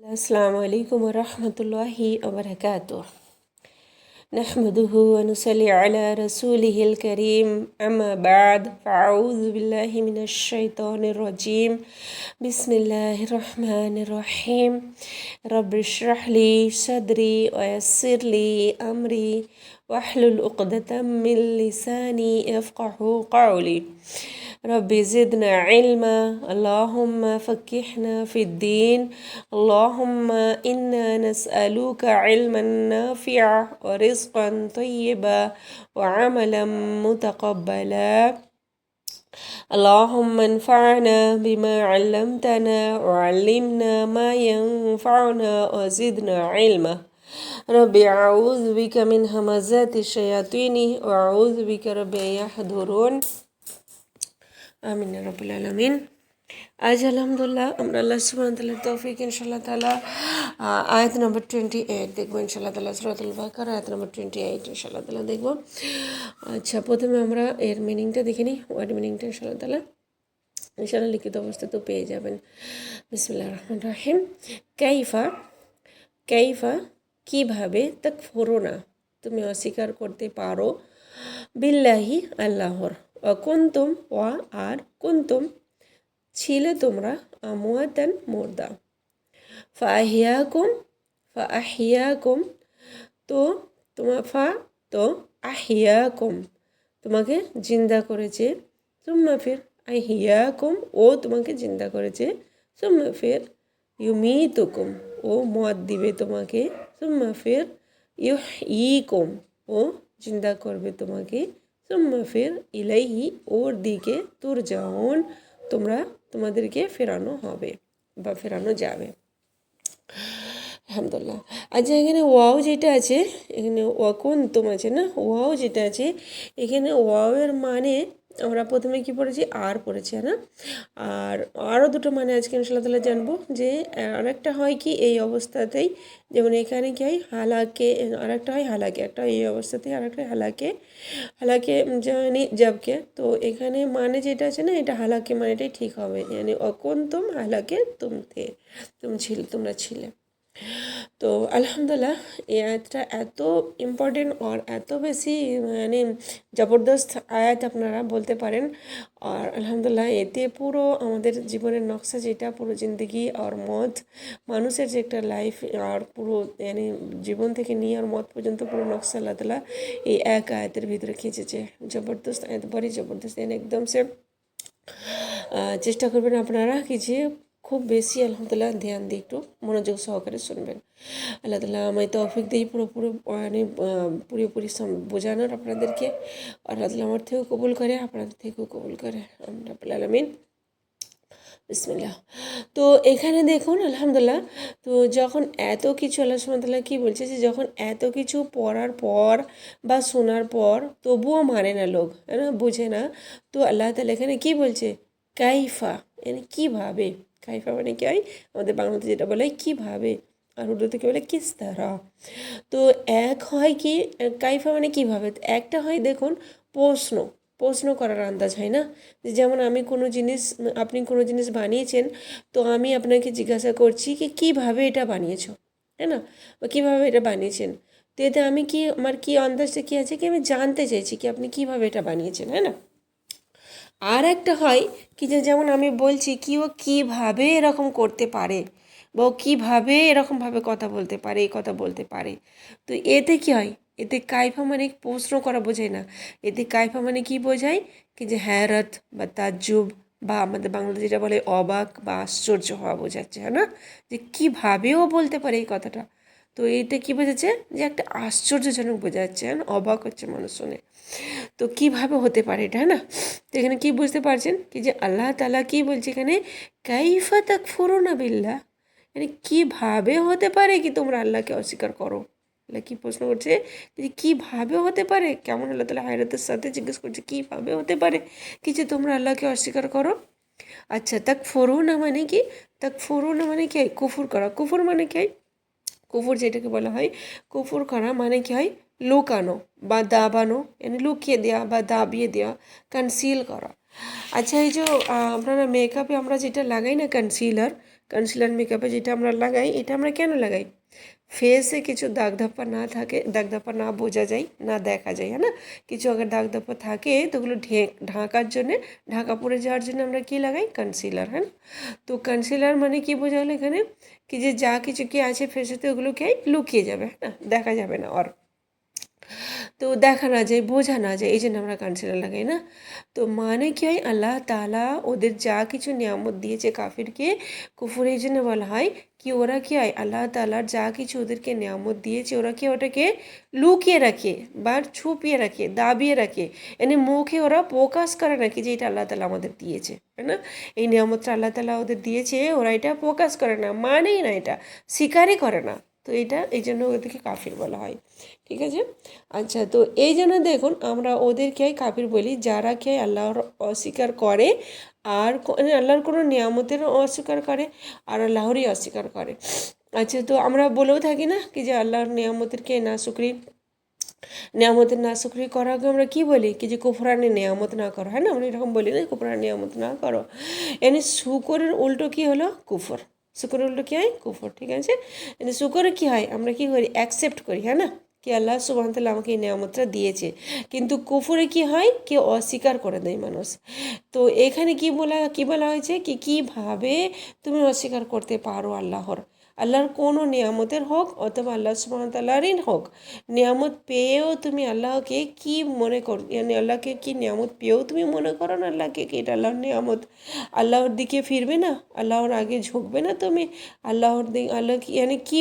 अस्सलामु अलैकुम वरहमतुल्लाहि वबरकातुह। नहमदुहु व नुसल्ली अला रसूलिहिल करीम, अम्मा बाद, फ़अऊज़ु बिल्लाहि मिनश शैतानिर रजीम। बिस्मिल्लाहिर रहमानिर रहीम। रब्बि इश्रह ली सदरी व यस्सिर ली अमरी वहलुल उक़दतम मिन लिसानी यफ़क़हू क़ौली। रब्बि ज़िदना इल्मा, अल्लाहुम्मा फ़क्किहना फ़िद्दीन, अल्लाहुम्मा इन्ना नस्अलुका इल्मन नाफ़िअ व रिज़्क़न तय्यबा व अमलन मुतक़ब्बला। अल्लाहुम्मा अन्फ़अना बिमा अल्लमतना व अल्लिमना मा यंफ़अना व ज़िदना इल्मा। रब्बि अऊज़ु बिका मिन हमाज़ाति शयातीनी व अऊज़ु बिका रब्बि अन यहदुरून। आमीन या रब्बिल आलामीन। आज अल्हम्दुलिल्लाह আমরা আল্লাহ সুবহানাহু ওয়া তাআলার তৌফিক ইনশাআল্লাহ তাআলা আয়াত নম্বর 28 দেখব ইনশাআল্লাহ তাআলা, সূরাতুল বাকারা আয়াত নম্বর 28 ইনশাআল্লাহ তাআলা দেখব। আচ্ছা, প্রথমে আমরা এর মিনিংটা দেখে নিই, ওয়ার্ড মিনিংটা ইনশাআল্লাহ তাআলা ইনশাআল্লাহ লিখিত অবস্থায় তো পেয়ে যাবেন। বিসমিল্লাহির রহমানির রহিম। কাইফা, কাইফা কিভাবে, তাকফুরুনা তুমি অস্বীকার করতে পারো, বিল্লাহি আল্লাহর, কুনতুম ওয়া আর কুনতুম ছিলে তোমরা, আমওয়াতান মুর্দা, ফাহিয়াকুম, ফাহিয়াকুম তো তোমার তো আহিয়াকুম তোমাকে জিন্দা করেছে, সুম্মা ফির আহিয়াকুম ও তোমাকে জিন্দা করেছে, সুম্মা ফির ইউমিতুকুম ও মত দিবে তোমাকে, সুম্মা ফির ইউহয়িকুম ও জিন্দা করবে তোমাকে, সুম্মা ফির ইলাইহি ওর দিকে তুরজাউন তোমাদেরকে ফেরানো হবে বা ফেরানো যাবে। আলহামদুলিল্লাহ। আচ্ছা, এখানে ওয়াও যেটা আছে, এখানে ওয়াকুনতুম আছে না, ওয়াও যেটা আছে এখানে ওয়াওয়ের মানে আমরা প্রথমে কি পড়েছি, আর পড়েছি না। আর আরও দুটো মানে আজকে ইনশাআল্লাহ তাআলা জানবো। যে আরেকটা হয় কি এই অবস্থাতেই, যেমন এখানে কি হয় হালাকে, আরেকটা হয় হালাকে, একটা এই অবস্থাতেই আরেকটা হালাকে, হালাকে জানি যাবকে। তো এখানে মানে যেটা আছে না, এটা হালাকে মানেটাই ঠিক হবে, মানে অকুনতুম হালাকে তোমরা ছিলে। তো আলহামদুলিল্লাহ এই আয়াতটা এত ইম্পর্টেন্ট আর এত বেশি মানে জবরদস্ত আয়াত আপনারা বলতে পারেন। আর আলহামদুলিল্লাহ এতে পুরো আমাদের জীবনের নকশা, যেটা পুরো জিন্দগি আর মত, মানুষের যে একটা লাইফ আর পুরো মানে জীবন থেকে নিয়ে আর মত পর্যন্ত পুরো নকশা আল্লাহ তাআলা এই এক আয়াতের ভিতরে খিঁচেছে। জবরদস্ত আয়াত, বড়ি জবরদস্ত, একদম সে চেষ্টা করবেন আপনারা কি যে খুব বেশি আলহামদুলিল্লাহ ধ্যান দিয়ে একটু মনোযোগ সহকারে শুনবেন। আল্লাহ তাআলা আমায় তৌফিক দিয়ে মানে পুরোপুরি বোঝানোর আপনাদেরকে, আর আল্লাহ তাআলা আমার থেকেও কবুল করে, আপনাদের থেকেও কবুল করে, রাব্বুল আলামিন। বিসমিল্লাহ। তো এখানে দেখুন আলহামদুলিল্লাহ, তো যখন এত কিছু আল্লাহ সুবহানাহু ওয়া তাআলা কী বলছে, যে যখন এত কিছু পড়ার পর বা শোনার পর তবুও মানে না লোক, হ্যাঁ না, বুঝে না, তো আল্লাহ তাআলা এখানে কী বলছে, কাইফা মানে কীভাবে। কাইফা মানে কি হয়, আমাদের বাংলাতে যেটা বলে কীভাবে, আর উর্দুতে কী বলে কিস তারা। তো এক হয় কি, কাইফা মানে কীভাবে, একটা হয় দেখুন প্রশ্ন, প্রশ্ন করার আন্দাজ হয় না। যেমন আমি কোনো জিনিস, আপনি কোনো জিনিস বানিয়েছেন, তো আমি আপনাকে জিজ্ঞাসা করছি কি কীভাবে এটা বানিয়েছো, তাই না, বা কীভাবে এটা বানিয়েছেন। তো এতে আমি কি, আমার কি আন্দাজটা কী আছে কি, আমি জানতে চাইছি কি আপনি কীভাবে এটা বানিয়েছেন, হ্যাঁ না। আর একটা হয় কি, যে যেমন আমি বলছি কি ও কীভাবে এরকম করতে পারে, বা ও কীভাবে এরকমভাবে কথা বলতে পারে, এই কথা বলতে পারে। তো এতে কি হয়, এতে কাইফা মানে প্রশ্ন করা বোঝায় না, এতে কাইফা মানে কি বোঝায় কি, যে হ্যারত বা তাজ্জুব, বা আমাদের বাংলাতে যেটা বলে অবাক বা আশ্চর্য হওয়া বোঝাচ্ছে, হ্যাঁ না, যে কীভাবেও বলতে পারে এই কথাটা। তো এইটা কী বোঝাচ্ছে, যে একটা আশ্চর্যজনক বোঝাচ্ছে, হ্যাঁ, অবাক হচ্ছে মানুষ শুনে। তো কীভাবে হতে পারে এটা, হ্যাঁ না। তো এখানে কী বুঝতে পারছেন কি, যে আল্লাহ তাআলা কী বলছে এখানে, কাইফা তাকফুরুনা বিল্লাহ, মানে কীভাবে হতে পারে কি তোমরা আল্লাহকে অস্বীকার করো। আল্লাহ কী প্রশ্ন করছে, যে কীভাবে হতে পারে, কেমন আল্লাহ তাআলা হায়রাতের সাথে জিজ্ঞেস করছে কীভাবে হতে পারে কি যে তোমরা আল্লাহকে অস্বীকার করো। আচ্ছা, তাকফুরুনা মানে কি, তাকফুরুনা মানে কি, কুফর করা। কুফর মানে কি, কুফর যেটাকে বলা হয়, কুফর করা মানে কি হয়, লুকানো বা দাবানো, মানে লুকিয়ে দেওয়া বা দাবিয়ে দেওয়া, কনসিল করা। আচ্ছা, এই যে আপনারা মেকআপে আমরা যেটা লাগাই না কনসিলার, কনসিলার মেকআপে যেটা আমরা লাগাই, এটা আমরা কেন লাগাই? ফেসে কিছু দাগ ধাপ্পা না থাকে, দাগ ধাপ্পা না বোঝা যায়, না দেখা যায়, হ্যাঁ না? কিছু আগে দাগ ধাপ্পা থাকে তো ওগুলো ঢাকার জন্যে, ঢাকা পড়ে যাওয়ার জন্য আমরা কী লাগাই? কনসিলার, হ্যাঁ। তো কনসিলার মানে কি বোঝা হলো এখানে, কি যে যা কিছু কি আছে ফেসেতে ওগুলোকে লুকিয়ে যাবে, হ্যাঁ না, দেখা যাবে না আর, তো দেখা না যায়, বোঝা না যায়, এই জন্য আমরা কনসিলার লাগাই না। তো মানে কি হয়, আল্লাহ তাআলা ওদের যা কিছু নিয়ামত দিয়েছে কাফিরকে, কুফর এই জন্য বলা হয় কি ওরা কি হয়, আল্লাহ তাআলার যা কিছু ওদেরকে নিয়ামত দিয়েছে ওরা কি ওটাকে লুকিয়ে রাখে বা ছুপিয়ে রাখে, দাবিয়ে রাখে, এনে মুখে ওরা প্রকাশ করে না কি যে এটা আল্লাহ তাআলা আমাদের দিয়েছে, তাই না? এই নিয়ামতটা আল্লাহ তাআলা ওদের দিয়েছে, ওরা এটা প্রকাশ করে না, মানেই না, এটা স্বীকারই করে না। তো এটা এই জন্য ওদেরকে কাফির বলা হয়, ঠিক আছে। আচ্ছা, তো এই জন্য দেখুন আমরা ওদেরকে কাফির বলি যারা কে আল্লাহর অস্বীকার করে আর আল্লাহর কোনো নিয়ামতের অস্বীকার করে আর আল্লাহরই অস্বীকার করে। আচ্ছা, তো আমরা বলেও থাকি না কি যে আল্লাহর নিয়ামতেরকে নাশুকরি, নিয়ামতের নাশুকরি করাকে আমরা কি বলি কি যে কুফরানি নিয়ামত না করো, হ্যাঁ না, আমরা এরকম বলি না, কুফরানি নিয়ামত না করো। এনে শুকরের উল্টো কি হলো? কুফর। শুকরের উল্টো কী হয়? কুফর, ঠিক আছে। এনে শুকরে কী হয়, আমরা কি করি? অ্যাকসেপ্ট করি, হ্যাঁ না, কি আল্লাহ সুবহানাহু ওয়া তাআলা আমাকে এই নিয়ামতটা দিয়েছে। কিন্তু কুফরে কি হয়, কেউ অস্বীকার করে দেয় মানুষ। তো এখানে কি বলা হয়েছে কি কীভাবে তুমি অস্বীকার করতে পারো আল্লাহর কোনো নিয়ামতের হোক অথবা আল্লাহ সুবহানাহু ওয়া তাআলারই হোক, নিয়ামত পেয়েও তুমি আল্লাহকে কি মনে করো, আল্লাহকে কি নিয়ামত পেয়েও তুমি মনে করো না আল্লাহকে কি এটা আল্লাহর নিয়ামত, আল্লাহর দিকে ফিরবে না, আল্লাহর আগে ঝুঁকবে না তুমি, আল্লাহর দিকে আল্লাহ কি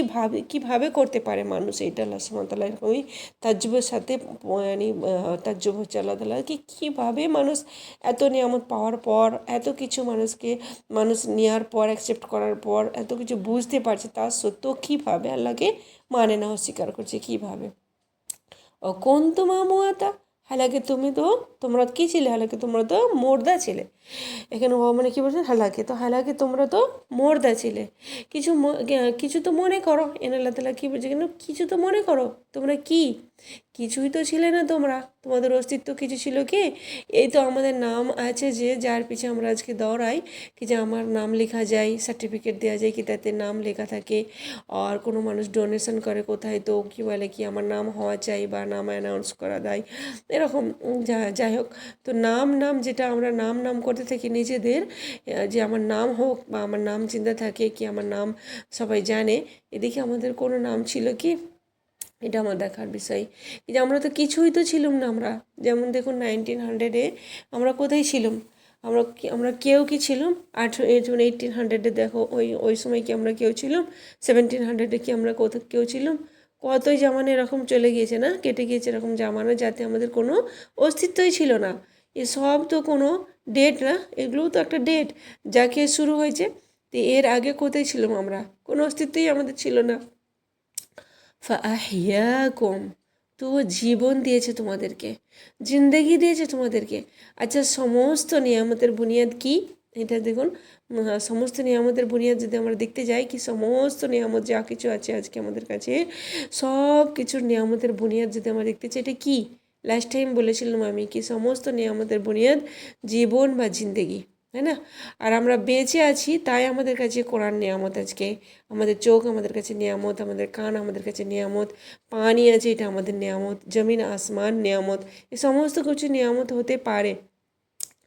কীভাবে করতে পারে মানুষ এটা, আল্লাহ সুবহানাহু ওয়া তাআলা ওই তাজ্জুবের সাথে তাজ্জুব হচ্ছে আল্লাহ তাআলা কি কীভাবে মানুষ এত নিয়ামত পাওয়ার পর, এত কিছু মানুষ নেওয়ার পর, অ্যাকসেপ্ট করার পর, এত কিছু বুঝতে পারছে তা সত্ত্বেও কীভাবে আল্লাহকে মানে না, অস্বীকার করছে কীভাবে। ও কোন তোমা মুয়াতা, হালাকি তোমরা কী ছিলে, হালাকি তোমরা তো মুর্দা ছিলে। এখানে ও মানে কী বলছে, হালাকি তোমরা তো মুর্দা ছিলে, কিছু তো মনে করো, আল্লাহ তাআলা কী বলছে, কেন কিছু তো মনে করো, তোমরা কি কিছুই তো ছিলে না, তোমাদের অস্তিত্ব কিছু ছিল কি, এই তো আমাদের নাম আছে যে যার পিছে আমরা আজকে দৌড়াই, কি যে আমার নাম লেখা যায়, সার্টিফিকেট দেওয়া যায় কি তাতে নাম লেখা থাকে, আর কোনো মানুষ ডোনেশন করে কোথায় তো কি বলে কি আমার নাম হওয়া চাই বা নাম অ্যানাউন্স করা দেয়, এরকম যাই হোক। তো নাম যেটা আমরা নাম করতে থাকি নিজেদের, যে আমার নাম হোক বা আমার নাম চিন্তা থাকে কি আমার নাম সবাই জানে, এদিকে আমাদের কোনো নাম ছিল কি, এটা আমার দেখার বিষয়। যে আমরা তো কিছুই তো ছিলাম না, আমরা যেমন দেখুন 1900-এ আমরা কোথায় ছিলাম, আমরা কেউ কি ছিলাম, 1800-এ দেখো ওই সময় কি আমরা কেউ ছিলাম, 1700-এ কি আমরা কেউ ছিলাম, কতই জামানা এরকম চলে গিয়েছে না, কেটে গিয়েছে এরকম জামানা যাতে আমাদের কোনো অস্তিত্বই ছিল না। এসব তো কোনো ডেট না, এগুলোও তো একটা ডেট যাকে শুরু হয়েছে, তো এর আগে কোথায় ছিলাম আমরা, কোনো অস্তিত্বই আমাদের ছিল না। ফাহিয়াকুম, তো জীবন দিয়েছে তোমাদেরকে, জিন্দেগি দিয়েছে তোমাদেরকে। আচ্ছা, সমস্ত নিয়ামতের বুনিয়াদ কি, এটা দেখুন, সমস্ত নিয়ামতের বুনিয়াদ যদি আমরা দেখতে যাই কি সমস্ত নিয়ামত যা কিছু আছে আজকে আমাদের কাছে, সব কিছুর নিয়ামতের বুনিয়াদ যদি আমরা দেখতে চাই, এটা কি লাস্ট টাইম বলেছিলাম আমি কি সমস্ত নিয়ামতের বুনিয়াদ জীবন বা জিন্দেগি, তাই না? আর আমরা বেঁচে আছি তাই আমাদের কাছে কোরআন নিয়ামত, আজকে আমাদের চোখ আমাদের কাছে নিয়ামত, আমাদের কান আমাদের কাছে নিয়ামত, পানি আছে এটা আমাদের নিয়ামত, জমিন আসমান নিয়ামত, এই সমস্ত কিছু নিয়ামত হতে পারে,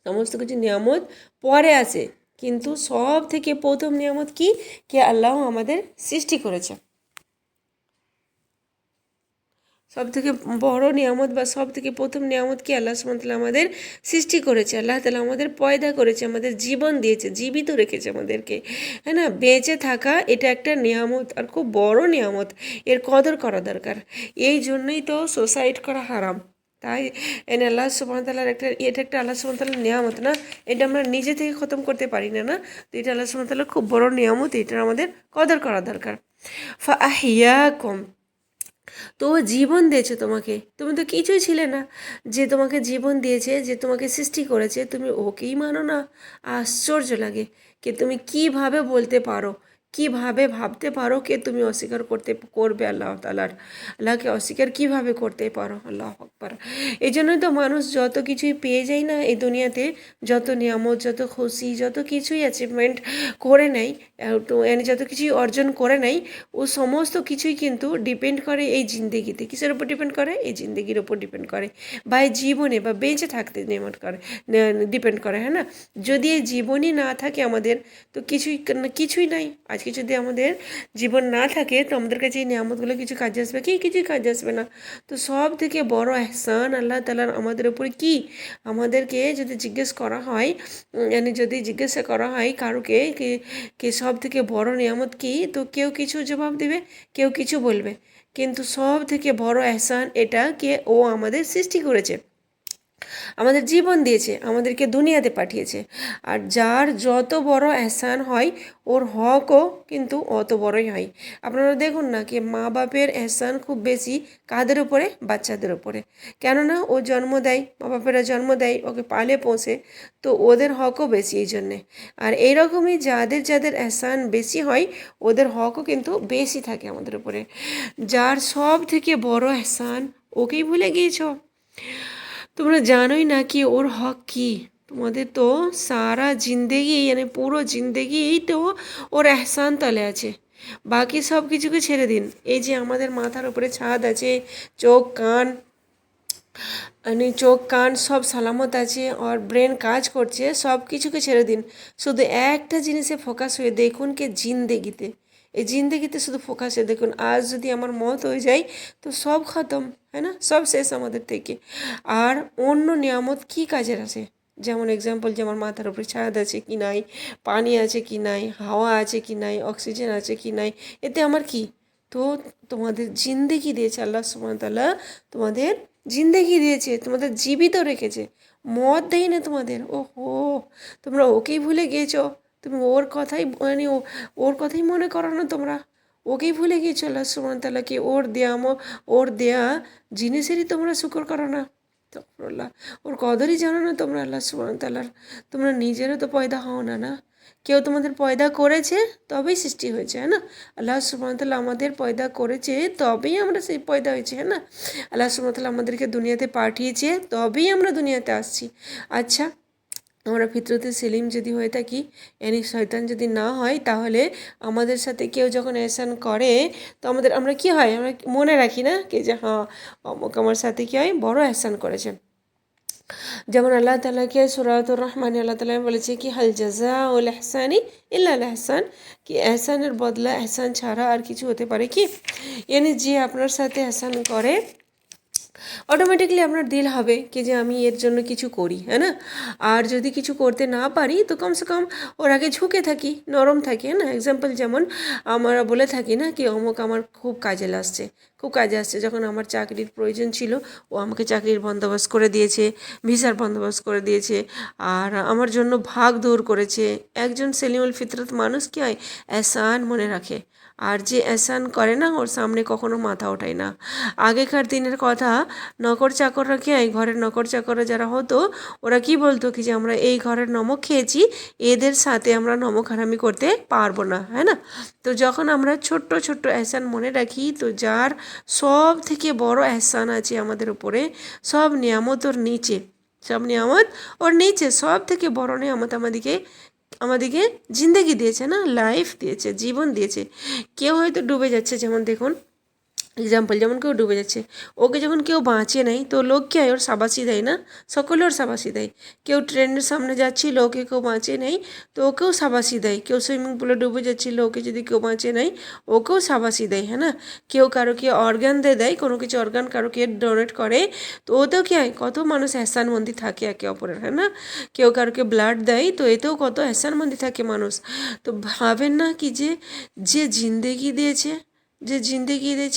সমস্ত কিছু নিয়ামত পরে আসে, কিন্তু সব থেকে প্রথম নিয়ামত কি, কে আল্লাহ আমাদের সৃষ্টি করেছে। সব থেকে বড় নিয়ামত বা সব থেকে প্রথম নিয়ামত কি, আল্লাহ সুবহানাহু ওয়া তাআলা আমাদের সৃষ্টি করেছে, আল্লাহ তাআলা আমাদের পয়দা করেছে, আমাদের জীবন দিয়েছে, জীবিত রেখেছে আমাদেরকে, হ্যাঁ না, বেঁচে থাকা এটা একটা নিয়ামত আর খুব বড় নিয়ামত, এর কদর করা দরকার। এই জন্যই তো সুসাইড করা হারাম, তাই আল্লাহ সুবহানাহু ওয়া তাআলার এটা একটা আল্লাহ সুবহানাহু ওয়া তাআলার নিয়ামত না, এটা আমরা নিজে থেকে খতম করতে পারি না, না, তো এটা আল্লাহ সুবহানাহু ওয়া তাআলার খুব বড় নিয়ামত, এটার আমাদের কদর করা দরকার। ফাহিয়াকুম, তো জীবন দিয়েছে তোমাকে, তুমি তো কিছুই ছিলে না, যে তোমাকে জীবন দিয়েছে, যে তোমাকে সৃষ্টি করেছে, তুমি ওকেই মানো না, আশ্চর্য লাগে কি তুমি কিভাবে বলতে পারো, কিভাবে ভাবতে পারো কে তুমি অস্বীকার করবে আল্লাহ তাআলার, আল্লাহকে অস্বীকার কিভাবে করতে পারো, আল্লাহ আকবার। এই জন্যই তো মানুষ যত কিছুই পেয়ে যায় না এই দুনিয়াতে, যত নিয়ামত, যত খুশি, যত কিছুই অ্যাচিভমেন্ট করে নেয়, তো যত কিছুই অর্জন করে নেয় ও সমস্ত কিছুই কিন্তু ডিপেন্ড করে এই জিন্দেগিতে। কিসের উপর ডিপেন্ড করে? এই জিন্দেগির ওপর ডিপেন্ড করে, বা এই জীবনে বা বেঁচে থাকতে ডিপেন্ড করে, হ্যাঁ না? যদি এই জীবনই না থাকে আমাদের, তো কিছুই নাই। আজকে যদি আমাদের জীবন না থাকে তো আমাদের কাছে এই নিয়ামতগুলো কিছু কাজে আসবে কি? কিছুই কাজে আসবে না। তো সব থেকে বড় এহসান আল্লাহ তাআলার আমাদের উপরে কি? আমাদেরকে যদি জিজ্ঞেস করা হয়, যদি জিজ্ঞাসা করা হয় কারোকে কি সব থেকে বড় নিয়ামত কি, তো কেউ কিছু জবাব দেবে, কেউ কিছু বলবে। কিন্তু সব থেকে বড় এহসান এটা কে? ও আমাদের সৃষ্টি করেছে, আমাদের জীবন দিয়েছে, আমাদেরকে দুনিয়াতে পাঠিয়েছে। আর যার যত বড় এহসান হয় ওর হকও কিন্তু অত বড়ই হয়। আপনারা দেখুন না কি মা বাপের এহসান খুব বেশি কাদের উপরে? বাচ্চাদের উপরে। কেননা ও জন্ম দেয়, মা বাপেরা জন্ম দেয়, ওকে পালে পোষে, তো ওদের হকও বেশি এই জন্যে। আর এইরকমই যাদের যাদের এহসান বেশি হয় ওদের হকও কিন্তু বেশি থাকে আমাদের উপরে। যার সব থেকে বড় এহসান ওকেই ভুলে গিয়েছো। তোমরা জানোই না কি ওর হক কি? তোমাদের তো সারা জিন্দেগি পুরো জিন্দেগি তো ওর এহসান তলে আছে। বাকি সব কিছুকে ছেড়ে দিন, এই যে আমাদের মাথার উপরে ছাদ আছে, চোখ কান চোখ কান সব সালামত আছে, আর ব্রেন কাজ করছে, সব কিছুকে ছেড়ে দিন। শুধু একটা জিনিসে ফোকাস হয়ে দেখুন কি জিন্দেগিতে, এই জিন্দেগিতে শুধু ফোকাস হয়ে দেখুন। আজ যদি আমার মত হয়ে যায় তো সব খতম, হ্যাঁ না? সব শেষ আমাদের থেকে। আর অন্য নিয়ামত কি কাজের আছে? যেমন এক্সাম্পল, যেমন মাথার উপরে ছাদ আছে কি নাই, পানি আছে কি নাই, হাওয়া আছে কি নাই, অক্সিজেন আছে কি নাই, এতে আমার কি? তো তোমাদের জিন্দেগি দিয়েছে আল্লাহ সুবহানাহু ওয়া তাআলা, তোমাদের জিন্দেগি দিয়েছে, তোমাদের জীবিত রেখেছে, মত দেয় না তোমাদের। ওহো, তোমরা ওকেই ভুলে গিয়েছো। তুমি ওর কথাই ওর কথাই মনে করো না তোমরা, ওকেই ভুলে গিয়েছো আল্লাহ সুবহানাহু ওয়া তাআলাকে। ওর দেয়া জিনিসেরই তোমরা শুকর করো না। আল্লাহ, ওর কদরই জানো না তোমরা আল্লাহ সুবহানাহু ওয়া তাআলার। তোমরা নিজেরও তো পয়দা হও না, না? কেউ তোমাদের পয়দা করেছে তবেই সৃষ্টি হয়েছে, হ্যাঁ না? আল্লাহ সুবহানাহু ওয়া তাআলা আমাদের পয়দা করেছে তবেই আমরা সেই পয়দা হয়েছি, হ্যাঁ না? আল্লাহ সুবহানাহু ওয়া তাআলা আমাদেরকে দুনিয়াতে পাঠিয়েছে তবেই আমরা দুনিয়াতে আসছি। আচ্ছা, আমরা ফিতরতে সেলিম যদি হয়ে থাকি, শয়তান যদি না হয়, তাহলে আমাদের সাথে কেউ যখন এহসান করে তো আমরা কি হয়? আমরা মনে রাখি না কি যে হ্যাঁ অমুক আমার সাথে কি হয়, বড় এহসান করেছে। যেমন আল্লাহ তাআলাকে সূরাতুর রহমানে আল্লাহ তাআলা বলেছে কি হাল জাযাউল ইহসানি ইল্লাল ইহসান, কি এহসানের বদলা এহসান ছাড়া আর কিছু হতে পারে কি? যে আপনার সাথে এহসান করে অটোমেটিকলি আপনার দিল হবে কি যে আমি এর জন্য কিছু করি, হ্যাঁ না? আর যদি কিছু করতে না পারি তো কমসে কম ওর আগে ঝুঁকে থাকি, নরম থাকি, হ্যাঁ না? এক্সাম্পল যেমন আমরা বলে থাকি না কি অমুক আমার খুব কাজে আসছে। যখন আমার চাকরির প্রয়োজন ছিল ও আমাকে চাকরির বন্দোবস্ত করে দিয়েছে, ভিসার বন্দোবস্ত করে দিয়েছে, আর আমার জন্য ভাগ দৌড় করেছে। একজন সেলিমুল ফিতরত মানুষ কি হয়? এহসান মনে রাখে। আর যে এহসান করে না ওর সামনে কখনো মাথা ওঠায় না। আগেকার দিনের কথা, নকর চাকররা কি হয়? ঘরের নকর চাকররা যারা হতো ওরা কি বলতো কি যে আমরা এই ঘরের নমক খেয়েছি, এদের সাথে আমরা নমক হারামি করতে পারবো না, হ্যাঁ না? তো যখন আমরা ছোট্ট ছোট্ট এহসান মনে রাখি, তো যার সব থেকে বড় এহসান আছে আমাদের উপরে, সব নিয়ামত ওর নিচে সব থেকে বড় নিয়ামত আমাদেরকে জিন্দেগি দিয়েছে, না? লাইফ দিয়েছে, জীবন দিয়েছে। কেউ হয়তো ডুবে যাচ্ছে, যেমন দেখুন এক্সাম্পল, যেমন কেউ ডুবে যাচ্ছে, ওকে যখন কেউ বাঁচিয়ে নেয় তো লোক কি হয়? ওর সাবাসি দেয়, না? সকলে ওর সাবাসি দেয়। কেউ ট্রেনের সামনে যাচ্ছিল, ওকে কেউ বাঁচিয়ে নেয় তো ওকেও সাবাসি দেয়। কেউ সুইমিং পুলে ডুবে যাচ্ছিল, ওকে যদি কেউ বাঁচিয়ে নেয় ওকেও সাবাসি দেয়, হ্যাঁ না? কেউ কারোকে অর্গান দেয়, কোনো কিছু অর্গান কারোকে ডোনেট করে, তো ওতেও কী হয়? কত মানুষ এহসানমন্দি থাকে একে অপরের, হ্যাঁ না? কেউ কারোকে ব্লাড দেয়, তো এতেও কত এহসানমন্দি থাকে মানুষ। তো ভাবেন না কি যে জিন্দেগি দিয়েছে,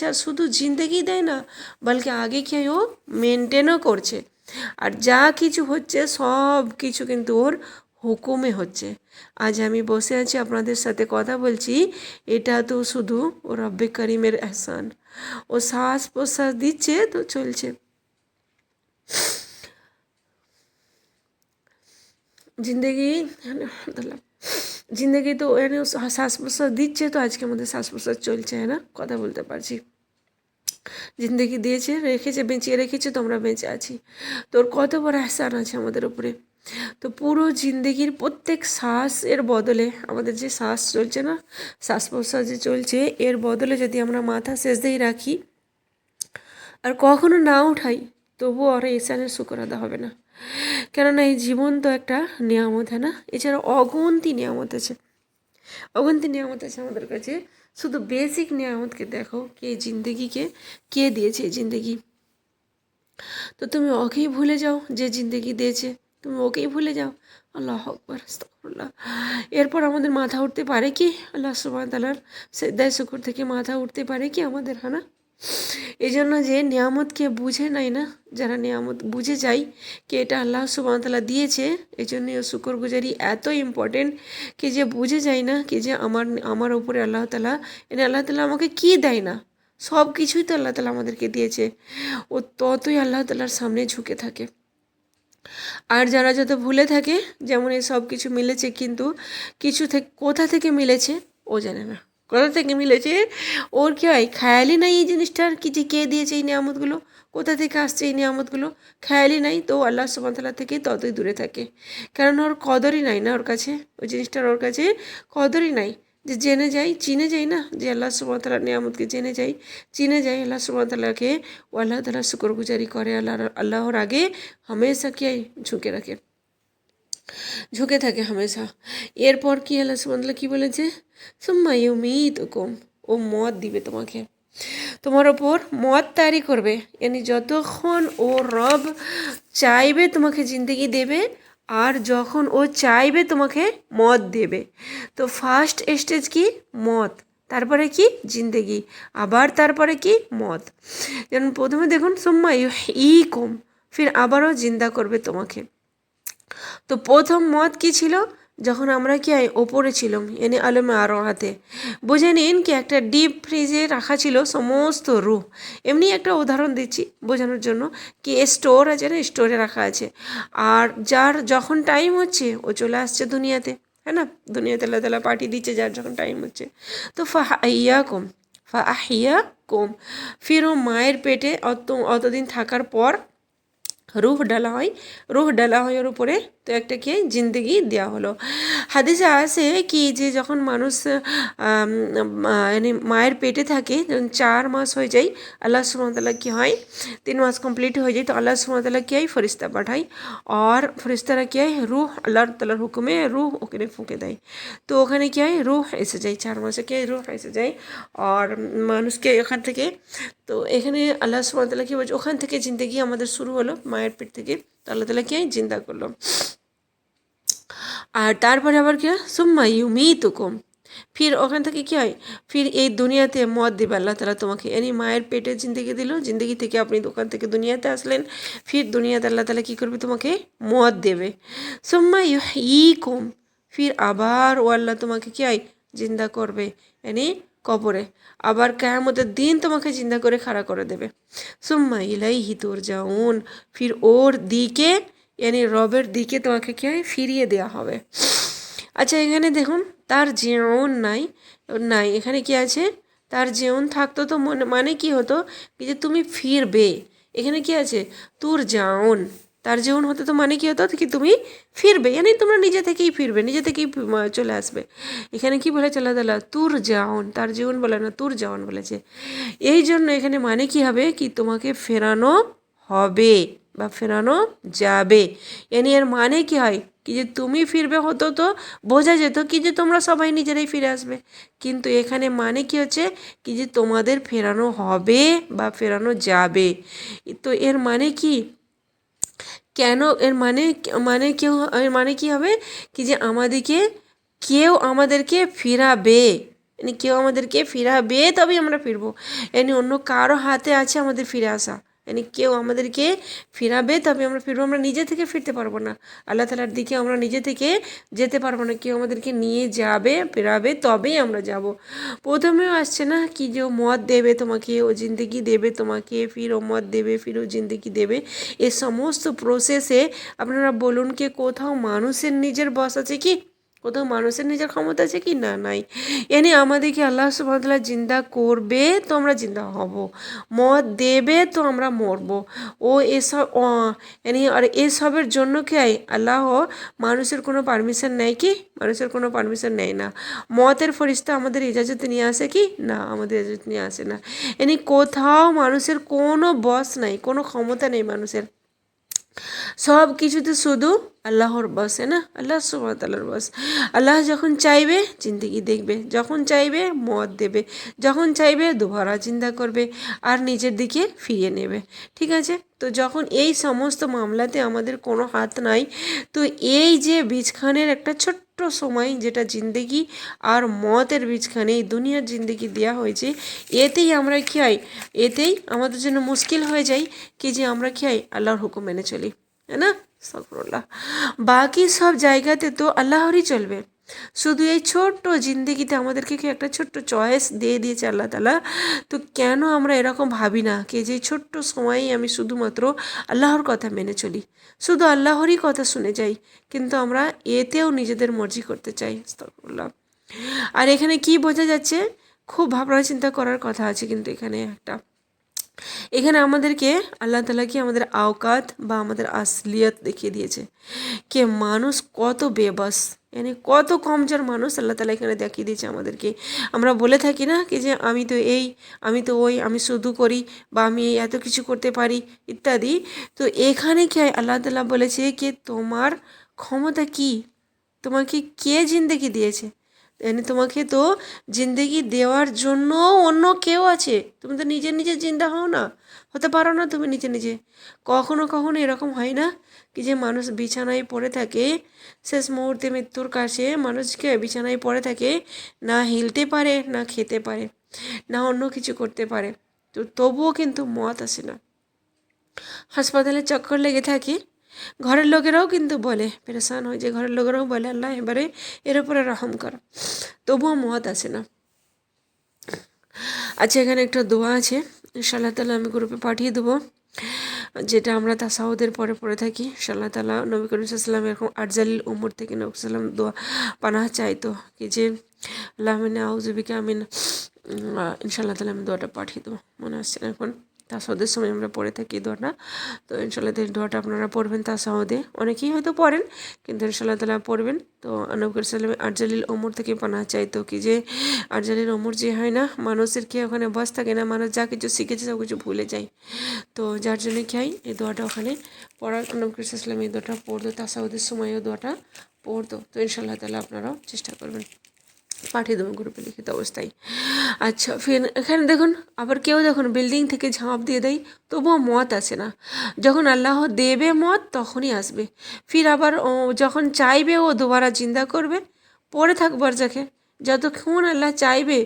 আর শুধু জিন্দেগি দেয় না, বলকে আগে কি ও মেনটেনও করছে। আর যা কিছু হচ্ছে সব কিছু কিন্তু ওর হুকুমে হচ্ছে। আজ আমি বসে আছি আপনাদের সাথে কথা বলছি, এটা তো শুধু ও রব্বে করিমের এহসান। ও শ্বাস প্রশ্বাস দিচ্ছে তো চলছে। জিন্দেগি তো শ্বাস প্রশ্বাস দিচ্ছে, তো আজকে আমাদের শ্বাস প্রশ্বাস চলছে, হ্যাঁ না? কথা বলতে পারছি। জিন্দেগি দিয়েছে, বাঁচিয়ে রেখেছে, তোমরা বেঁচে আছি। তোর কত বড় এহসান আছে আমাদের উপরে। তো পুরো জিন্দগির প্রত্যেক শ্বাসের বদলে, আমাদের যে শ্বাস চলছে না, শ্বাস প্রশ্বাস যে চলছে, এর বদলে যদি আমরা মাথা সেজদাই রাখি আর কখনো না উঠাই, তবুও আর ইহসানের শুকর আদা হবে না। কেননা এই জীবন তো একটা নিয়ামত, হ্যাঁ না? এছাড়া অগুন্তি নিয়ামত আছে, অগুন্তি নিয়ামত আছে আমাদের কাছে। শুধু বেসিক নিয়ামতকে দেখো, কি এই জিন্দগিকে কে দিয়েছে এই জিন্দগি। তো তুমি ওকেই ভুলে যাও যে জিন্দগি দিয়েছে, তুমি ওকেই ভুলে যাও। আল্লাহ আকবার, আস্তাগফিরুল্লাহ। এরপর আমাদের মাথা উঠতে পারে কি আল্লাহ সুবহানাহু ওয়া তাআলার সেজদায় শুকর থেকে মাথা উঠতে পারে কি আমাদের, হ্যাঁ না? এই জন্য যে নিয়ামতকে বুঝে নাই না, যারা নিয়ামত বুঝে যায় কি এটা আল্লাহ সুবহানাহু ওয়া তাআলা দিয়েছে, এই জন্য শুকরগুজারি এত ইম্পর্টেন্ট। কি যে বুঝে যায় না কি যে আমার উপরে আল্লাহ তাআলা, এনে আল্লাহ তাআলা আমাকে কি দেয় না, সব কিছুই তো আল্লাহ তাআলা আমাদেরকে দিয়েছে, ও ততই আল্লাহ তাআলার সামনে ঝুঁকে থাকে। আর যারা যত ভুলে থাকে, যেমন এই সব কিছু মিলেছে, কিন্তু কিছু থেকে কোথা থেকে মিলেছে ও জানে না, কোথা থেকে মিলেছে ওর কি হয়, খেয়ালই নাই এই জিনিসটার, কি যে কে দিয়েছে এই নিয়ামতগুলো, কোথা থেকে আসছে এই নিয়ামতগুলো, খেয়ালই নাই। তো আল্লাহ সুবহানাহু ওয়া তাআলা থেকে ততই দূরে থাকে, কারণ ওর কদরই নাই না, ওর কাছে ওই জিনিসটার ওর কাছে কদরই নাই। যে জেনে যাই, চিনে যাই না, যে আল্লাহ সুবহানাহু ওয়া তাআলার নিয়ামতকে জেনে যাই, চিনে যাই আল্লাহ সুবহানাহু ওয়া তাআলাকে, ও আল্লাহ তাআলার শুকরগুজারি করে, আল্লাহর আগে হামেশা কি ঝুঁকে রাখে, ঝুঁকে থাকে হামেশা। এরপর কি আল্লাহ সুবহানাহু ওয়া তাআলা কি বলেছে, সুম্মা ইউমীতুকুম, ও মত দিবে তোমাকে, তোমার ওপর মত তারি করবে, यानी যতক্ষণ ও রব চাইবে তোমাকে জিন্দগি দেবে, আর যখন ও চাইবে তোমাকে মত দেবে। তো ফার্স্ট স্টেজ কি মত, তারপরে কি জিন্দগি, আবার তারপরে কি মত। যেমন প্রথমে দেখুন সুম্মা ইউহয়িকুম, ফির আবারও জিন্দা করবে তোমাকে। তো প্রথম মত কি ছিল, যখন আমরা কি হয় ওপরে ছিলাম, এনে আলমে আরো হাতে, বুঝে নিন কি একটা ডিপ ফ্রিজে রাখা ছিল সমস্ত রুহ। এমনি একটা উদাহরণ দিচ্ছি বোঝানোর জন্য, কি স্টোর আছে না, স্টোরে রাখা আছে, আর যার যখন টাইম হচ্ছে ও চলে আসছে দুনিয়াতে, হ্যাঁ না? দুনিয়াতে আল্লাহ তাআলা পাঠিয়ে দিচ্ছে যার যখন টাইম হচ্ছে। তো ফাহিয়াকুম, ফির ও মায়ের পেটে অতদিন থাকার পর রুহ ডালা হয়, রুহ ডালা হয় ওর উপরে, তো একটা কি জিন্দগি দেওয়া হলো। হাদিসে আছে কি যে যখন মানুষ মানে মায়ের পেটে থাকে, যখন 4 মাস হয়ে যায়, আল্লাহ সুবহানাহু ওয়া তাআলা কি হয়, 3 মাস কমপ্লিট হয়ে যায়, তো আল্লাহ সুবহানাহু ওয়া তাআলা কি হয় ফেরেশতা পাঠায়, আর ফেরেশতারা কি হয় রুহ আল্লাহ তাআলার হুকুমে রুহ ওখানে ফুঁকে দেয়। তো ওখানে কি হয় রুহ এসে যায়, 4 মাসে কি হয় রুহ এসে যায়, আর মানুষকে এখান থেকে, তো এখানে আল্লাহ সুবহানাহু ওয়া তাআলা কি বলছে, ওখান থেকে জিন্দগি আমাদের শুরু হলো মায়ের পেট থেকে, তো আল্লাহ তাআলা কি জিন্দা করলো। আর তারপরে আবার কি হয় সুম্মা ইউমীতুকুম, ফির ওখান থেকে কি হয়, ফির এই দুনিয়াতে মত দেবে আল্লাহ তাআলা তোমাকে, यानी মায়ের পেটে জিন্দগি দিল, জিন্দগি থেকে আপনি ওখান থেকে দুনিয়াতে আসলেন, ফির দুনিয়াতে আল্লাহ তাআলা কী করবে তোমাকে মত দেবে। সুম্মা ইউহয়িকুম, ফির আবার ও আল্লাহ তোমাকে কি হয় জিন্দা করবে, यानी কবরে, আবার কিয়ামতের দিন তোমাকে জিন্দা করে খাড়া করে দেবে। সুম্মা ইলাইহি তুরজাউন, ফির ওর দিকে, यानी রবের দিকে তোমাকে কি হয় ফিরিয়ে দেওয়া হবে। আচ্ছা এখানে দেখুন তার জীবন নাই, নাই এখানে কি আছে, তার জীবন থাকতো তো মানে কি হতো, কি যে তুমি ফিরবে, এখানে কি আছে তুর জাউন, তার জীবন হতো তো মানে কি হতো কি তুমি ফিরবে, यानी তোমরা নিজে থেকেই ফিরবে, নিজে থেকেই চলে আসবে। এখানে কি বলেছে আল্লাহ তাআলা তুর জাউন, তার জীবন বলে না তুর জাউন বলেছে। এই জন্য এখানে মানে কি হবে কি তোমাকে ফেরানো হবে বা ফেরানো যাবে, यानी এর মানে কি হয় কি যে তুমি ফিরবে, হতো তো বোঝা যেত কি যে তোমরা সবাই নিজেরাই ফিরে আসবে, কিন্তু এখানে মানে কি হচ্ছে কি যে তোমাদের ফেরানো হবে বা ফেরানো যাবে। তো এর মানে কি, কেন এর মানে, মানে কেউ এর মানে কি হবে কি যে কেউ আমাদেরকে ফিরাবে, মানে কেউ আমাদেরকে ফিরাবে তবেই আমরা ফিরবো, এনি অন্য কারো হাতে আছে আমাদের ফিরে আসা, यानी কেউ আমাদেরকে ফিরাবে তবে আমরা ফিরবো, আমরা নিজে থেকে ফিরতে পারবো না, আল্লাহ তাআলার দিকে আমরা নিজে থেকে যেতে পারবো না, কেউ আমাদেরকে নিয়ে যাবে ফেরাবে তবেই আমরা যাব। প্রথমেও আসছে না কি যে ও মত দেবে তোমাকে, ও জিন্দগি দেবে তোমাকে, ফির ও মত দেবে, ফির ও জিন্দগি দেবে। এ সমস্ত প্রসেসে আপনারা বলুন কি কোথাও মানুষের নিজের বস আছে কি, কোথাও মানুষের নিজের ক্ষমতা আছে কি? না, নাই। আমাদেরকে আল্লাহ সুবহানাহু ওয়া তাআলা জিন্দা করবে তো আমরা জিন্দা হব, মত দেবে তো আমরা মরবো। ও এসব আর এসবের জন্য কি আল্লাহ মানুষের কোনো পারমিশন নেয় কি? মানুষের কোনো পারমিশন নেয় না। মতের ফেরেশতা আমাদের ইজাজত নিয়ে আসে কি? না, আমাদের ইজাজত নিয়ে আসে না। কোথাও মানুষের কোনো বস নাই, কোনো ক্ষমতা নেই মানুষের। সব কিছুতে শুধু আল্লাহর বসে না, আল্লাহ সুবহানাহু ওয়া তাআলার বস। আল্লাহ যখন চাইবে জিন্দগি দেখবে, যখন চাইবে মত দেবে, যখন চাইবে দুবারা জিন্দা করবে আর নিজের দিকে ফিরিয়ে নেবে। ঠিক আছে? তো যখন এই সমস্ত মামলাতে আমাদের কোনো হাত নাই, তো এই যে বীজখানের একটা ছোট্ট সময় যেটা জিন্দগি আর মতের বীজখানে এই দুনিয়ার জিন্দগি দেওয়া হয়েছে, এতেই আমরা কি হয়, এতেই আমাদের জন্য মুশকিল হয়ে যায় কি যে আমরা কি হয় আল্লাহর হুকুম মেনে চলি, है ना? আস্তাগফিরুল্লাহ। বাকি সব জায়গাতে তো আল্লাহরই চলবে। শুধু এই ছোট্ট জিন্দগিতে আমাদেরকে কি একটা ছোট্ট চয়েস দিয়ে দিয়েছে আল্লাহ তাআলা। তো কেন আমরা এরকম ভাবি না কি যে ছোট্ট সময়েই আমি শুধুমাত্র আল্লাহর কথা মেনে চলি, শুধু আল্লাহরই কথা শুনে যাই, কিন্তু আমরা এতেও নিজেদের মর্জি করতে চাই। আস্তাগফিরুল্লাহ। আর এখানে কি বোঝা যাচ্ছে? খুব ভাবনা চিন্তা করার কথা আছে কিন্তু এখানে আমাদেরকে আল্লাহ তাআলা কি আমাদের আওকাত বা আমাদের আসলিয়ত দেখিয়ে দিয়েছে कि মানুষ কত বেবস, কত কমজোর মানুষ আল্লাহ তাআলা এখানে দেখিয়ে দিয়েছে আমাদেরকে। আমরা বলে থাকি না কি যে আমি তো এই, আমি তো ওই, আমি শুধু করি বা আমি এত কিছু করতে পারি ইত্যাদি। তো এখানে কি আল্লাহ তাআলা বলেছে কি তোমার ক্ষমতা কি, তোমাকে কে জিন্দেগি দিয়েছে? তোমাকে তো জিন্দেগি দেওয়ার জন্য অন্য কেউ আছে, তুমি তো নিজে নিজে জিন্দা হও না, হতে পারো না তুমি নিজে নিজে। কখনো কখনো এরকম হয় না কি যে মানুষ বিছানায় পড়ে থাকে, শেষ মুহূর্তে মৃত্যুর কাছে মানুষকে বিছানায় পড়ে থাকে, না হিলতে পারে, না খেতে পারে, না অন্য কিছু করতে পারে, তো তবুও কিন্তু মত আসে না। হাসপাতালে চক্কর লেগে থাকে, ঘরের লোকেরাও কিন্তু বলে, পেরেশান হয়ে যায়, ঘরের লোকেরাও বলে আল্লাহ এবারে এর উপরে রহম কর, তবুও মত আসে না। আচ্ছা, এখানে একটা দোয়া আছে, ইনশাআল্লাহ তাআলা আমি গ্রুপে পাঠিয়ে দেবো, যেটা আমরা তাসাউদের পরে পড়ে থাকি। ইনশাআল্লাহ তাআলা নবী করিম সাল্লাল্লাহু আলাইহি ওয়াসাল্লাম এরকম আরজালিল উমর থেকে নবী সাল্লাম দোয়া পানাহ চাইতো কি যে আল্লাহুম্মা আউযু বিকা মিন, ইনশাআল্লাহ তাআলা আমি দোয়াটা পাঠিয়ে দেবো, মনে আসছে না এখন। তাসাউদের সময় আমরা পড়ে থাকি দোয়াটা, তো ইনশাআল্লাহ এই দোয়াটা আপনারা পড়বেন তাসাউদে, অনেকেই হয়তো পড়েন কিন্তু ইনশাআল্লাহ তাআলা পড়বেন। তো নবী করিম সাল্লাল্লাহু আলাইহি ওয়াসাল্লাম আরজালিল উমর থেকে পানাহ চাইতো কি যে আরজালিল উমর যে হয় না, মানুষের কি ওখানে বস থাকে না, মানুষ যা কিছু শিখেছে সব কিছু ভুলে যায়। তো যার জন্য কি হয় এই দোয়াটা ওখানে পড়ার, নবী করিম সাল্লাল্লাহু আলাইহি ওয়াসাল্লাম এই দোয়াটা পড়তো, তাসাউদের সময়ও দোয়াটা পড়তো। তো ইনশাআল্লাহ তাআলা আপনারাও চেষ্টা করবেন, পাঠিয়ে দেবো গ্রুপে লিখিত অবস্থায়। আচ্ছা, ফির এখানে দেখুন আবার কেউ দেখুন বিল্ডিং থেকে ঝাঁপ দিয়ে দেয়, তবুও মত আসে না। যখন আল্লাহ দেবে মত তখনই আসবে। ফির আবার ও যখন চাইবে ও দুবারা জিন্দা করবে, পড়ে থাক বরজাকে, যতক্ষণ আল্লাহ চাইবে,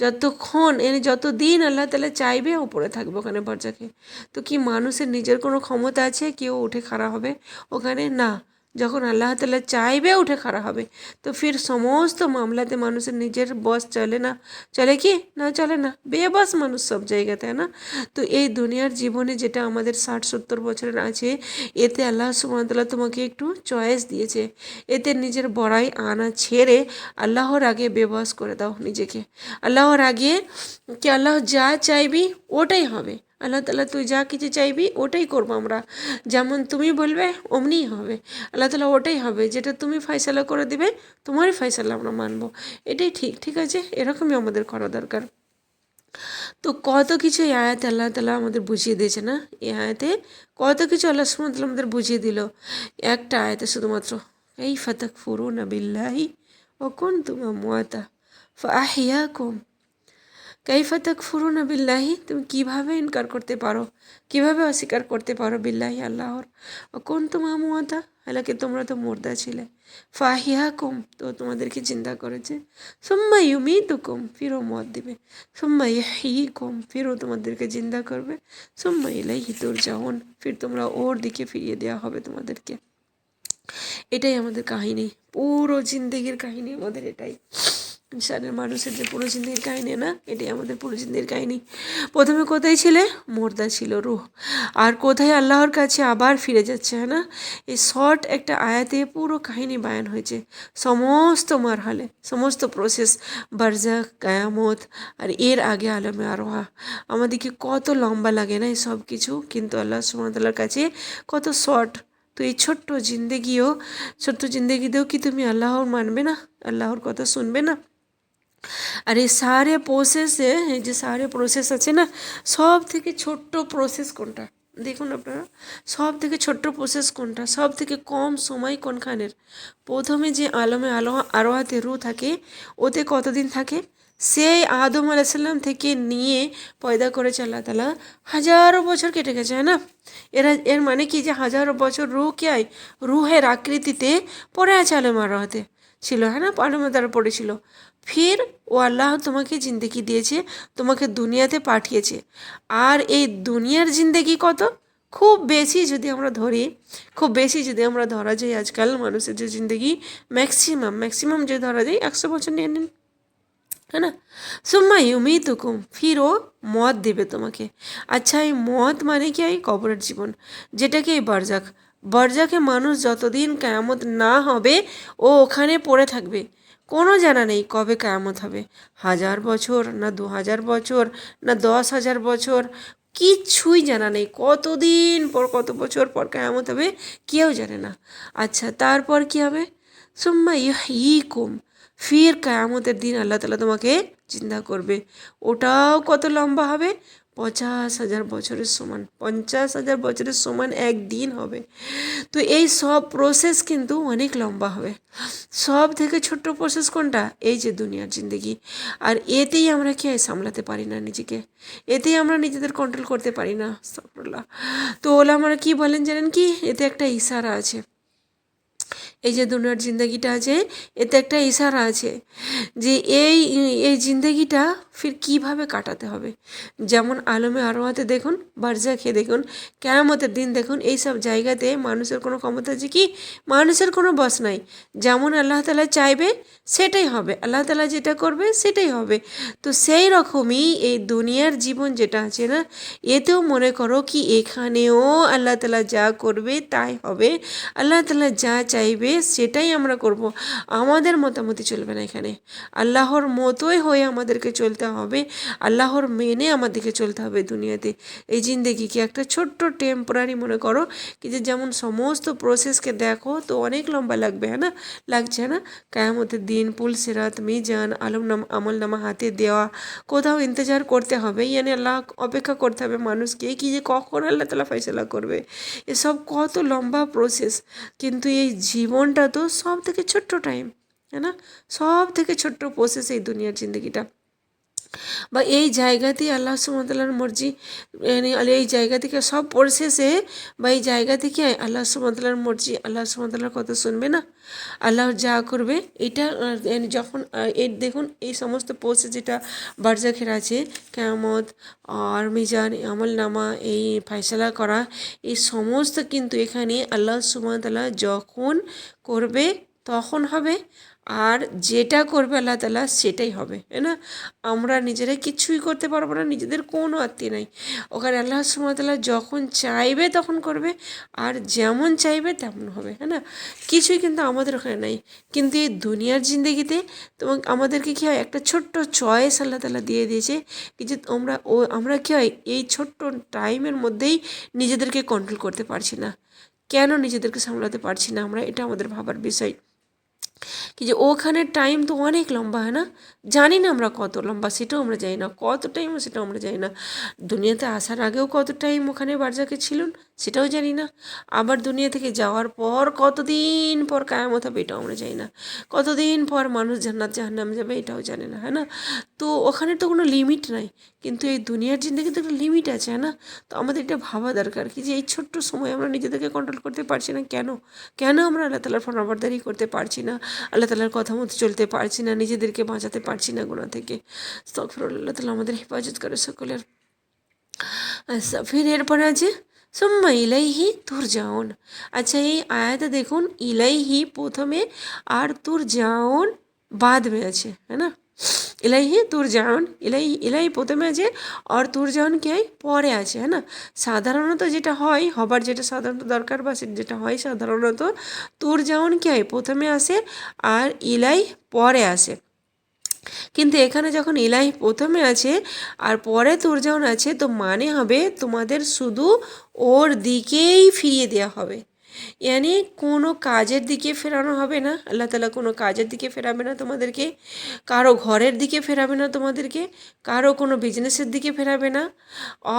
যতক্ষণ যতদিন আল্লাহ তাআলা চাইবে ও পড়ে থাকবে ওখানে বরজাকে। তো কি মানুষের নিজের কোনো ক্ষমতা আছে কেউ উঠে খাড়া হবে ওখানে? না। যখন আল্লাহ তাআলা চাইবে উঠে খাড়া হবে। তো ফির সমস্ত মামলাতে মানুষের নিজের বস চলে না, চলে কি না? চলে না, বেবস মানুষ সব জায়গাতে, না? তো এই দুনিয়ার জীবনে যেটা আমাদের 60-70 বছরের আছে, এতে আল্লাহ সুবহানাহু ওয়া তাআলা তোমাকে একটু চয়েস দিয়েছে, এতে নিজের বড়াই আনা ছেড়ে আল্লাহর আগে বেবস করে দাও নিজেকে। আল্লাহর আগে কি আল্লাহ যা চাইবি ওটাই হবে, আল্লাহ তাআলা তুই যা কিছু চাইবি ওটাই করবো আমরা, যেমন তুমি বলবে অমনিই হবে। আল্লাহ তাআলা ওটাই হবে, যেটা তুমি ফয়সালা করে দিবে তোমারই ফয়সালা আমরা মানবো, এটাই ঠিক। ঠিক আছে, এরকমই আমাদের করা দরকার। তো কত কিছু এই আয়াতে আল্লাহ তাআলা আমাদের বুঝিয়ে দিয়েছে না, এই আয়াতে কত কিছু আল্লাহ সুবহানাহু ওয়া তাআলা আমাদের বুঝিয়ে দিল একটা আয়াতে শুধুমাত্র, কাইফা তাকফুরুনা বিল্লাহি ওয়া কুনতুম আমওয়াতা ফাআহইয়াকুম। কাইফা তাকফুরুনা বিল্লাহি, তুমি কীভাবে ইনকার করতে পারো, কীভাবে অস্বীকার করতে পারো বিল্লাহি আল্লাহর, ও কুনতুম আমওয়াতা, হালাকি তোমরা তো মুর্দা ছিলে, ফাহিয়াকুম, তো তোমাদেরকে জিন্দা করেছে, সুম্মা ইউমিতুকুম, ফিরও মত দিবে, সুম্মা ইহয়িকুম, ফিরও তোমাদেরকে জিন্দা করবে, সুম্মা ইলাইহি তুরজাউন, ফির তোমরা ওর দিকে ফিরিয়ে দেওয়া হবে তোমাদেরকে। এটাই আমাদের কাহিনী, পুরো জিন্দেগির কাহিনী আমাদের এটাই। ইনসানের মানুষের যে পুরো জিন্দির কাহিনী না, এটাই আমাদের পুরো জিন্দির কাহিনী। প্রথমে কোথায় ছিলে? মুর্দা ছিল রুহ, আর কোথায় আল্লাহর কাছে আবার ফিরে যাচ্ছে, হ্যাঁ না। এই শর্ট একটা আয়াতে পুরো কাহিনী বায়ান হয়েছে, সমস্ত মারহালে, সমস্ত প্রসেস, বারজাক, কায়ামত, আর এর আগে আলমে আরোহা। আমাদেরকে কত লম্বা লাগে না এই সব কিছু, কিন্তু আল্লাহ সুবহানাহু ওয়া তাআলার কাছে কত শর্ট। তো এই ছোট্ট জিন্দেগিতেও কি তুমি আল্লাহর মানবে না, আল্লাহর কথা শুনবে না? আর এই সারে প্রসেসে, এই যে সারে প্রসেস আছে না, সব থেকে ছোট্ট প্রসেস কোনটা দেখুন আপনারা, সব থেকে ছোট্ট প্রসেস কোনটা, সব থেকে কম সময় কোনখানের? প্রথমে যে আলমে আরোহাতে রু থাকে, ওতে কতদিন থাকে? সেই আদম আলাইসাল্লাম থেকে নিয়ে পয়দা করেছে আল্লাহ তালা, হাজারো বছর কেটে গেছে, হ্যাঁ না। এর মানে কি, যে হাজারো বছর রুহ কে আয়, রুহের আকৃতিতে পড়ে আছে আলমে আরোহাতে ছিল, হ্যাঁ না, আলমে দ্বারা পড়েছিল। ফির ও আল্লাহ তোমাকে জিন্দেগি দিয়েছে, তোমাকে দুনিয়াতে পাঠিয়েছে। আর এই দুনিয়ার জিন্দেগি কত? খুব বেশি যদি আমরা ধরি, খুব বেশি যদি আমরা ধরা যাই, আজকাল মানুষের যে জিন্দেগি ম্যাক্সিমাম যে ধরা যায় 100 বছর নিয়ে নিন, है ना। সুম্মা ইউমিতুকুম, ফির ও মত দেবে তোমাকে। আচ্ছা, এই মত মানে কি? এই কবরের জীবন, যেটাকে এই বারজাকে মানুষ যতদিন কেয়ামত না হবে ও ওখানে পড়ে থাকবে। কোনো জানা নেই কবে কেয়ামত হবে, 1000 বছর না 2000 বছর না 10,000 বছর, কিচ্ছুই জানা নেই। কতদিন পর, কত বছর পর কেয়ামত হবে কেউ জানে না। আচ্ছা, তারপর কি হবে? সুম্মা ইহয়িকুম, ফির কায়ামতের দিন আল্লাহ তালা তোমাকে জিন্দা করবে। ওটাও কত লম্বা হবে? 50,000 বছরের সমান, 50,000 বছরের সমান একদিন হবে। তো এই সব প্রসেস কিন্তু অনেক লম্বা হবে। সব থেকে ছোট্ট প্রসেস কোনটা? এই যে দুনিয়ার জিন্দগি। আর এতেই আমরা কি সামলাতে পারি না নিজেকে, এতেই আমরা নিজেদের কন্ট্রোল করতে পারি না। আস্তাগফিরুল্লাহ। তো ওলামারা কি বলেন জানেন কি? এতে একটা ইশারা আছে, এই যে দুনিয়ার জিন্দগিটা আছে, এতে একটা ইশারা আছে যে এই এই জিন্দগিটা ফির কিভাবে কাটাতে হবে। যেমন আলমে আরোয়াতে দেখুন, বারজাখে দেখুন, কেয়ামতের দিন দেখুন, এই সব জায়গাতে মানুষের কোনো ক্ষমতা আছে কি? মানুষের কোনো বশ নাই। যেমন আল্লাহ তালা চাইবে সেটাই হবে, আল্লাহ তালা যেটা করবে সেটাই হবে। তো সেই রকমই এই দুনিয়ার জীবন যেটা আছে না, এতেও মনে করো কি এখানেও আল্লাহ তালা যা করবে তাই হবে, আল্লাহ তালা যা চাইবে সেটাই আমরা করব। আমাদের মতামতি চলবে না এখানে, আল্লাহর মতোই হয়ে আমাদেরকে চলতে হবে, আল্লাহর মেনে আমাদেরকে চলতে হবে দুনিয়াতে। এই জিন্দেগিকে একটা ছোট্ট টেম্পোরারি মনে করো কি, যে যেমন সমস্ত প্রসেসকে দেখো তো অনেক লম্বা লাগবে, হ্যাঁ না, লাগছে না। কায়ামতের দিন, পুলসিরাত, মিজান, আমল নামা হাতে দেওয়া, কোথাও ইন্তজার করতে হবে, ইয়ানি আল্লাহ অপেক্ষা করতে হবে মানুষকে কি, যে কখন আল্লাহ তালা ফয়সালা করবে। এসব কত লম্বা প্রসেস, কিন্তু এই জীবনটা তো সব থেকে ছোট্ট টাইম, है ना। সব থেকে ছোট্ট প্রসেস এই দুনিয়ার জিন্দগিটা, বা এই জায়গাতেই আল্লাহ সুবহানাহু ওয়া তাআলার মর্জি, এই জায়গা থেকে সব প্রসেসে, বা এই জায়গা থেকে আল্লাহ সুবহানাহু ওয়া তাআলার মর্জি, আল্লাহ সুবহানাহু ওয়া তাআলার কথা শুনবে না, আল্লাহ যা করবে এটা যখন এই দেখুন এই সমস্ত প্রসেস যেটা বারজাখের আছে, কিয়ামত আর মিজান, আমল নামা, এই ফয়সালা করা, এই সমস্ত কিন্তু এখানে আল্লাহ সুবহানাহু ওয়া তাআলা যখন করবে তখন হবে, আর যেটা করবে আল্লাহ তালা সেটাই হবে, হ্যাঁ না। আমরা নিজেরা কিছুই করতে পারবো না, নিজেদের কোনো আত্মীয় নাই ওখানে। আল্লাহ সুবহানাহু ওয়া তাআলা যখন চাইবে তখন করবে, আর যেমন চাইবে তেমন হবে, হ্যাঁ না। কিছুই কিন্তু আমাদের ওখানে নাই। কিন্তু এই দুনিয়ার জিন্দগিতে তোমাকে আমাদেরকে কী হয়, একটা ছোট্ট চয়েস আল্লাহ তালা দিয়ে দিয়েছে কি, যে আমরা কী হয় এই ছোট্ট টাইমের মধ্যেই নিজেদেরকে কন্ট্রোল করতে পারছি না। কেন নিজেদেরকে সামলাতে পারছি না আমরা, এটা আমাদের ভাবার বিষয়। কি যে ওখানে টাইম তো অনেক লম্বা, হয় না, জানি না আমরা কত লম্বা সেটাও আমরা জানি না, কত টাইম সেটাও আমরা জানি না। দুনিয়াতে আসার আগেও কত টাইম ওখানে বারজাকে ছিলেন সেটাও জানি না, আবার দুনিয়া থেকে যাওয়ার পর কতদিন পর কায়ামত হবে এটাও আমরা জানি না, কতদিন পর মানুষ জান্নাত জাহান্নাম যাবে এটাও জানে না, হ্যাঁ না। তো ওখানে তো কোনো লিমিট নাই, কিন্তু এই দুনিয়ার জিন্দগিতে একটা লিমিট আছে, হ্যাঁ না। তো আমাদের এটা ভাবা দরকার কি, যে এই ছোট্ট সময় আমরা নিজেদেরকে কন্ট্রোল করতে পারছি না, কেন কেন আমরা আল্লাহ তালার ফরমাবরদারি করতে পারছি না, আল্লাহ তালার কথা মতো চলতে পারছি না, নিজেদেরকে বাঁচাতে পারছি না গুনাহ থেকে। আস্তাগফিরুল্লাহ, আল্লাহ তালা আমাদের হেফাজত করে সকলের। আচ্ছা, ফির এরপরে আছে সুম্মা ইলাইহি তুরজাউন। আচ্ছা, এই আয়াতে দেখুন ইলাইহি প্রথমে আর তুরজাউন বাদ में আছে, है ना। ইলাইহি তুরজাউন, ইলাহি প্রথমে আছে আর তুরজাউন কি হয় পরে আছে, হ্যাঁ না। সাধারণত যেটা হয় হবার যেটা সাধারণত দরকার বা যেটা হয় সাধারণত তুরজাউন কি হয় প্রথমে আসে আর ইলাই পরে আসে। কিন্তু এখানে যখন ইলাহি প্রথমে আছে আর পরে তুরজাউন আছে, তো মানে হবে তোমাদের শুধু ওর দিকেই ফিরিয়ে দেওয়া হবে। ইয়ানি কোনো কাজের দিকে ফেরানো হবে না, আল্লাহ তালা কোনো কাজের দিকে ফেরাবে না তোমাদেরকে, কারো ঘরের দিকে ফেরাবে না তোমাদেরকে, কারো কোনো বিজনেসের দিকে ফেরাবে না,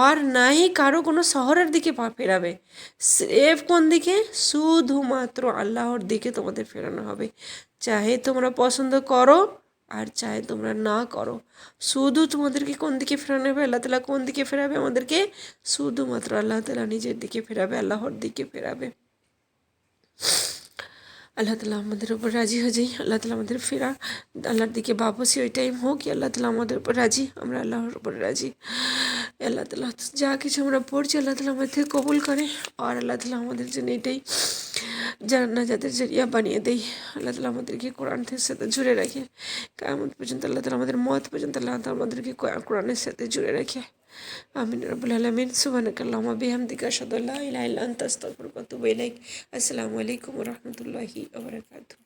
আর নাই কারো কোনো শহরের দিকে ফেরাবে। স্রেফ কোন দিকে? শুধুমাত্র আল্লাহর দিকে তোমাদের ফেরানো হবে, চাহে তোমরা পছন্দ করো আর চাহে তোমরা না করো। শুধু তোমাদেরকে কোন দিকে ফেরানো হবে? আল্লাহ তালা কোন দিকে ফেরাবে আমাদেরকে? শুধুমাত্র আল্লাহ তালা নিজের দিকে ফেরাবে, আল্লাহর দিকে ফেরাবে। আল্লাহ তালা আমাদের উপর রাজি হয়ে যাই, আল্লাহ তালা আমাদের ফেরা আল্লাহর দিকে বাপসি ওই টাইম হোক, আল্লাহ তালা আমাদের উপর রাজি, আমরা আল্লাহর উপর রাজি। আল্লাহ তালা যা কিছু আমরা পড়ছি আল্লাহ তালা আমাদের থেকে কবুল করে, আর আল্লাহ তালা আমাদের জন্য এটাই যাদের জরিয়া বানিয়ে দেয়। আল্লাহ তালা আমাদেরকে কোরআনের সাথে জুড়ে রাখে কিয়ামত পর্যন্ত, আল্লাহ তালা আমাদের মত পর্যন্ত আল্লাহ তালা আমাদেরকে কোরআনের সাথে জুড়ে রাখে। আমিন রব্বুল আলামিন। সুবহানাকাল্লাহুম্মা বিহামদিকা আশহাদু আল্লা ইলাহা ইল্লা আনতা আস্তাগফিরুকা ওয়া আতুবু ইলাইক। আসসালামু আলাইকুম ওয়া রাহমাতুল্লাহি ওয়া বারাকাতুহু।